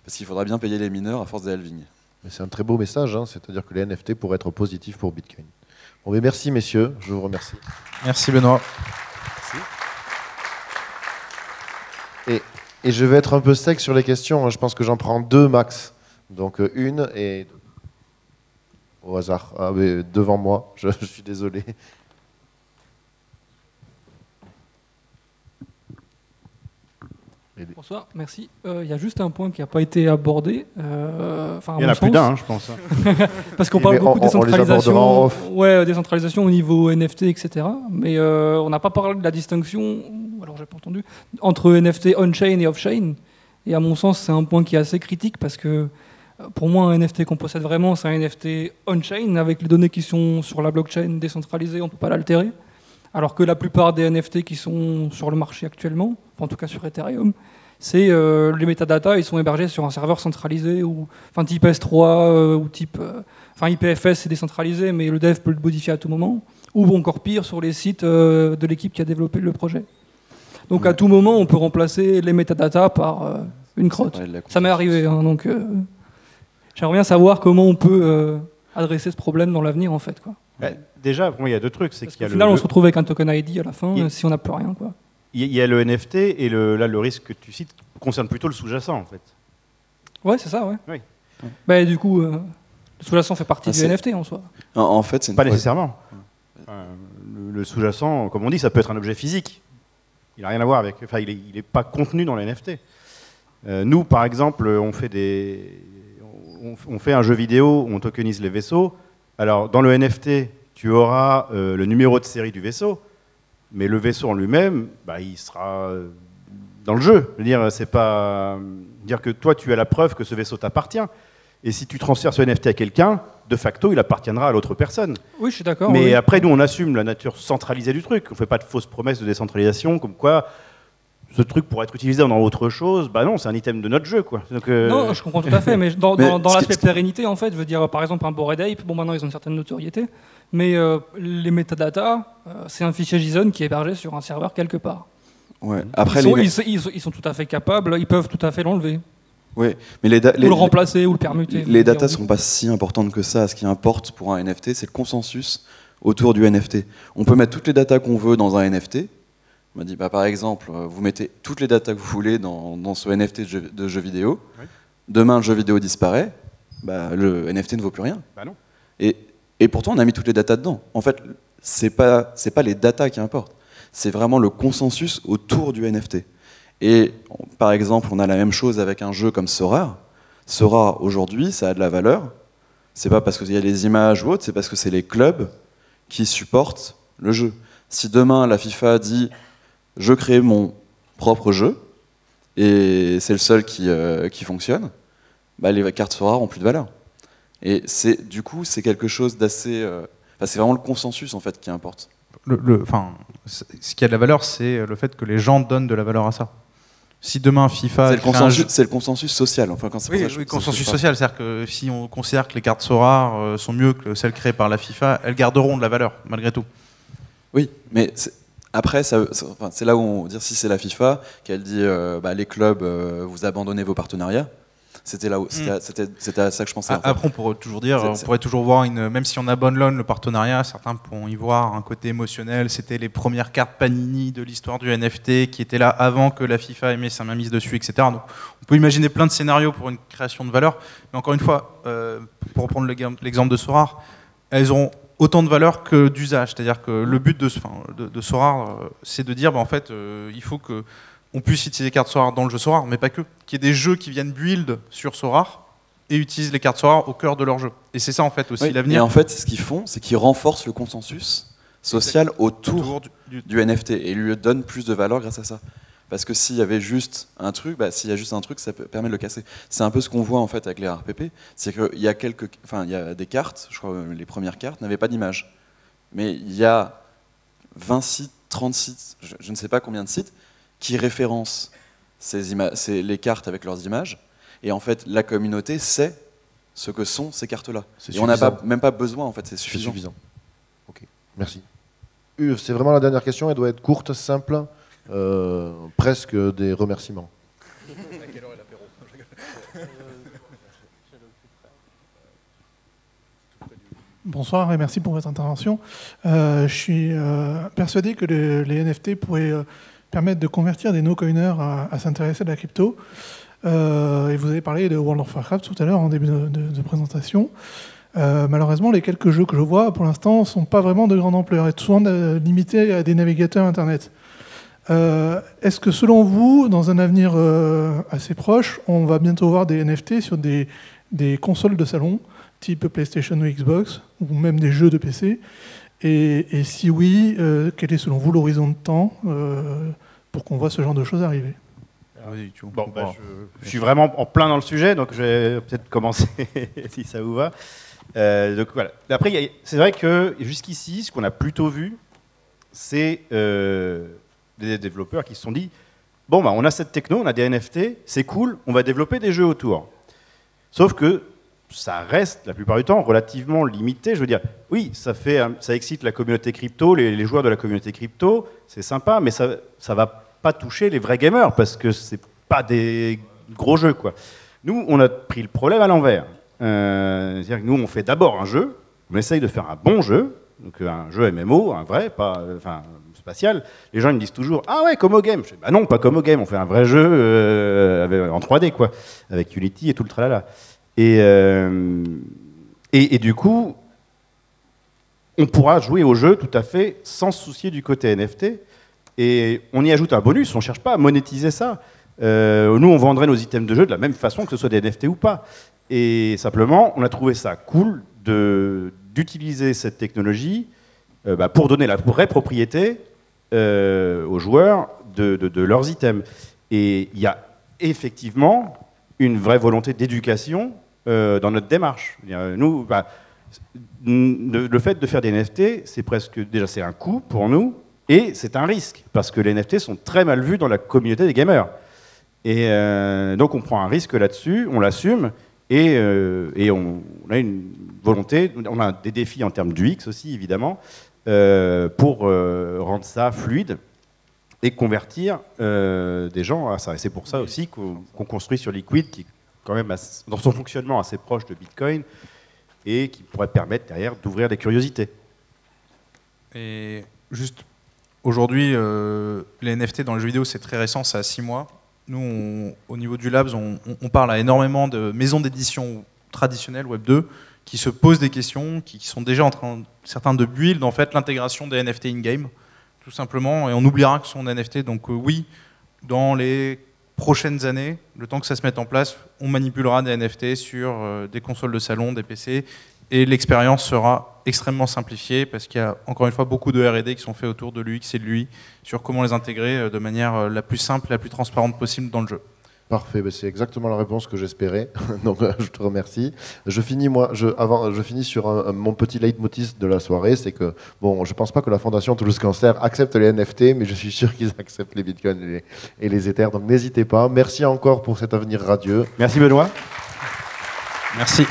Parce qu'il faudra bien payer les mineurs à force des halvings. C'est un très beau message, hein, c'est-à-dire que les NFT pourraient être positifs pour Bitcoin. Bon, mais merci messieurs, je vous remercie. Merci Benoît. Et je vais être un peu sec sur les questions, hein. Je pense que j'en prends 2 max. Donc une et au hasard, mais devant moi, je suis désolé. Bonsoir, merci. Il y a juste un point qui n'a pas été abordé. Il y en a plus d'un, je pense. Parce qu'on parle beaucoup de décentralisation, décentralisation au niveau NFT, etc. Mais on n'a pas parlé de la distinction, alors j'ai pas entendu, entre NFT on-chain et off-chain. Et à mon sens, c'est un point qui est assez critique parce que pour moi, un NFT qu'on possède vraiment, c'est un NFT on-chain avec les données qui sont sur la blockchain décentralisée, on ne peut pas l'altérer. Alors que la plupart des NFT qui sont sur le marché actuellement, en tout cas sur Ethereum, c'est les métadatas, ils sont hébergés sur un serveur centralisé, type S3 ou type... IPFS, c'est décentralisé, mais le dev peut le modifier à tout moment. Ou encore pire, sur les sites de l'équipe qui a développé le projet. Donc à tout moment, on peut remplacer les métadatas par une crotte. Ça m'est arrivé, hein, donc j'aimerais bien savoir comment on peut adresser ce problème dans l'avenir, en fait, quoi. Déjà, il y a 2 trucs. Parce qu'au final, on se retrouve avec un token ID à la fin, si on n'a plus rien, quoi. Il y a le NFT et là, le risque que tu cites concerne plutôt le sous-jacent, en fait. Ouais, c'est ça, ouais. Oui. Du coup, le sous-jacent fait partie du NFT en soi. En fait, c'est pas nécessairement. Le sous-jacent, comme on dit, ça peut être un objet physique. Il n'a rien à voir avec... il n'est pas contenu dans le NFT. Nous, par exemple, on fait un jeu vidéo où on tokenise les vaisseaux. Alors, dans le NFT, tu auras le numéro de série du vaisseau, mais le vaisseau en lui-même, il sera dans le jeu. Je veux dire, c'est pas dire que toi, tu as la preuve que ce vaisseau t'appartient. Et si tu transfères ce NFT à quelqu'un, de facto, il appartiendra à l'autre personne. Oui, je suis d'accord. Mais oui. après, nous, on assume la nature centralisée du truc. On ne fait pas de fausses promesses de décentralisation, comme quoi ce truc pourrait être utilisé dans autre chose. Non, c'est un item de notre jeu, quoi. Donc, Non, je comprends tout à fait, mais dans l'aspect pérennité, en fait, je veux dire, par exemple, un Bored Ape, maintenant, ils ont une certaine notoriété, mais les metadatas, c'est un fichier JSON qui est hébergé sur un serveur quelque part. Ouais. Après, ils sont tout à fait capables, ils peuvent tout à fait l'enlever. Oui, mais ou le remplacer, ou le permuter. Les datas ne sont pas si importantes que ça. Ce qui importe pour un NFT, c'est le consensus autour du NFT. On peut mettre toutes les datas qu'on veut dans un NFT. On m'a dit, par exemple, vous mettez toutes les datas que vous voulez dans ce NFT de jeu vidéo. Oui. Demain, le jeu vidéo disparaît. Le NFT ne vaut plus rien. Non. Et pourtant, on a mis toutes les datas dedans. En fait, c'est pas les datas qui importent. C'est vraiment le consensus autour du NFT. Et par exemple, on a la même chose avec un jeu comme Sorare. Sorare, aujourd'hui, ça a de la valeur. C'est pas parce qu'il y a les images ou autre, c'est parce que c'est les clubs qui supportent le jeu. Si demain, la FIFA dit « je crée mon propre jeu » et c'est le seul qui fonctionne, les cartes Sorare ont plus de valeur. Et du coup, c'est quelque chose d'assez... c'est vraiment le consensus, en fait, qui importe. Ce qui a de la valeur, c'est le fait que les gens donnent de la valeur à ça. Si demain FIFA... C'est le consensus social. Enfin, quand oui, le consensus social. C'est-à-dire que si on considère que les cartes Sorare sont mieux que celles créées par la FIFA, elles garderont de la valeur, malgré tout. Oui, mais après, c'est là où on va dire si c'est la FIFA, qu'elle dit les clubs, vous abandonnez vos partenariats. C'était là où c'était à ça que je pensais. Après, on pourrait toujours dire, on pourrait toujours voir même si on abandonne le partenariat, certains pourront y voir un côté émotionnel. C'était les premières cartes Panini de l'histoire du NFT qui étaient là avant que la FIFA ait mis sa mainmise dessus, etc. Donc, on peut imaginer plein de scénarios pour une création de valeur. Mais encore une fois, pour reprendre l'exemple de Sorare, elles auront autant de valeur que d'usage. C'est-à-dire que le but de Sorare, c'est de dire, en fait, il faut que on puisse utiliser les cartes Sorare dans le jeu Sorare, mais pas que. Qu'il y ait des jeux qui viennent build sur Sorare et utilisent les cartes Sorare au cœur de leur jeu. Et c'est ça en fait aussi l'avenir. Et en fait, ce qu'ils font, c'est qu'ils renforcent le consensus social autour du NFT et lui donnent plus de valeur grâce à ça. Parce que s'il y avait juste un truc, ça permet de le casser. C'est un peu ce qu'on voit en fait avec les RPP, c'est qu'il y a il y a des cartes, je crois les premières cartes n'avaient pas d'image. Mais il y a 20 sites, 30 sites, je ne sais pas combien de sites, qui référencent les cartes avec leurs images. Et en fait, la communauté sait ce que sont ces cartes-là. Et on n'a même pas besoin, en fait, c'est suffisant. Ok, merci. C'est vraiment la dernière question, elle doit être courte, simple, presque des remerciements. À quelle heure est l'apéro ? Bonsoir et merci pour votre intervention. Je suis persuadé que les NFT pourraient permettre de convertir des no-coiners à s'intéresser à la crypto. Et vous avez parlé de World of Warcraft tout à l'heure en début de présentation. Malheureusement, les quelques jeux que je vois pour l'instant ne sont pas vraiment de grande ampleur et souvent limités à des navigateurs Internet. Est-ce que selon vous, dans un avenir assez proche, on va bientôt voir des NFT sur des consoles de salon type PlayStation ou Xbox, ou même des jeux de PC, et si oui, quel est selon vous l'horizon de temps pour qu'on voit ce genre de choses arriver? Je suis vraiment en plein dans le sujet, donc je vais peut-être commencer si ça vous va. Donc voilà. Après, c'est vrai que jusqu'ici, ce qu'on a plutôt vu, c'est des développeurs qui se sont dit bon, on a cette techno, on a des NFT, c'est cool, on va développer des jeux autour. Sauf que ça reste, la plupart du temps, relativement limité. Je veux dire, oui, ça excite la communauté crypto, les joueurs de la communauté crypto, c'est sympa, mais ça va pas toucher les vrais gamers, parce que c'est pas des gros jeux, quoi. Nous, on a pris le problème à l'envers. C'est-à-dire que nous, on fait d'abord un jeu, on essaye de faire un bon jeu, donc un jeu MMO, un vrai, pas spatial. Les gens ils me disent toujours « Ah ouais, comme au game !» Je dis « Bah non, pas comme au game, on fait un vrai jeu en 3D, quoi, avec Unity et tout le tralala. » Et du coup, on pourra jouer au jeu tout à fait sans se soucier du côté NFT. Et on y ajoute un bonus, on ne cherche pas à monétiser ça. Nous, on vendrait nos items de jeu de la même façon, que ce soit des NFT ou pas. Et simplement, on a trouvé ça cool d'utiliser cette technologie pour donner la vraie propriété aux joueurs de leurs items. Et il y a effectivement une vraie volonté d'éducation dans notre démarche. Nous, le fait de faire des NFT, c'est un coût pour nous, et c'est un risque, parce que les NFT sont très mal vus dans la communauté des gamers. Et donc on prend un risque là-dessus, on l'assume, et on a une volonté, on a des défis en termes d'UX aussi, évidemment, pour rendre ça fluide et convertir des gens à ça. Et c'est pour ça aussi qu'on construit sur Liquid, qui est quand même, dans son fonctionnement, assez proche de Bitcoin, et qui pourrait permettre derrière d'ouvrir des curiosités. Et juste, aujourd'hui, les NFT dans les jeux vidéo, c'est très récent, c'est à 6 mois. Nous, au niveau du Labs, on parle à énormément de maisons d'édition traditionnelles, Web 2, qui se posent des questions, qui sont déjà en train, certains de build en fait l'intégration des NFT in-game, tout simplement, et on oubliera que ce sont des NFT. Donc oui, dans les prochaines années, le temps que ça se mette en place, on manipulera des NFT sur des consoles de salon, des PC, et l'expérience sera extrêmement simplifiée, parce qu'il y a encore une fois beaucoup de R&D qui sont faits autour de l'UX et de l'UI, sur comment les intégrer de manière la plus simple, la plus transparente possible dans le jeu. Parfait, c'est exactement la réponse que j'espérais, donc je te remercie. Je finis sur mon petit leitmotiv de la soirée, c'est que, bon, je pense pas que la Fondation Toulouse Cancer accepte les NFT, mais je suis sûr qu'ils acceptent les bitcoins et les Ethers, donc n'hésitez pas. Merci encore pour cet avenir radieux. Merci Benoît. Merci.